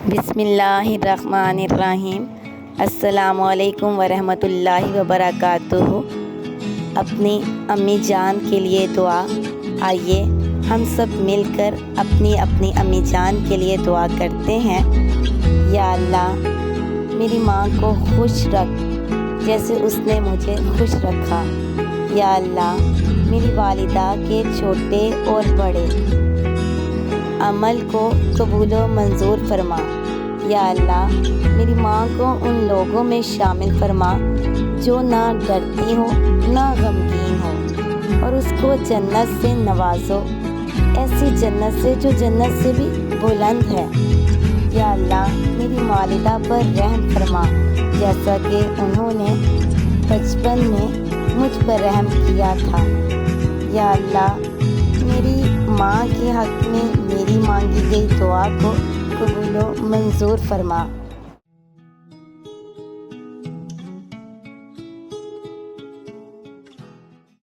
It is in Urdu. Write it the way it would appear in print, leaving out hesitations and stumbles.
بسم اللہ الرحمن الرحیم۔ السلام علیکم ورحمۃ اللہ وبرکاتہ۔ اپنی امی جان کے لیے دعا۔ آئیے ہم سب مل کر اپنی امی جان کے لیے دعا کرتے ہیں۔ یا اللہ، میری ماں کو خوش رکھ جیسے اس نے مجھے خوش رکھا۔ یا اللہ، میری والدہ کے چھوٹے اور بڑے عمل کو قبول و منظور فرما۔ یا اللہ، میری ماں کو ان لوگوں میں شامل فرما جو نہ ڈرتی ہو نہ غمگین ہو، اور اس کو جنت سے نوازو، ایسی جنت سے جو جنت سے بھی بلند ہے۔ یا اللہ، میری والدہ پر رحم فرما جیسا کہ انہوں نے بچپن میں مجھ پر رحم کیا تھا۔ یا اللہ، میری ماں کے حق میں میری مانگی گئی دعا کو قبول و منظور فرما۔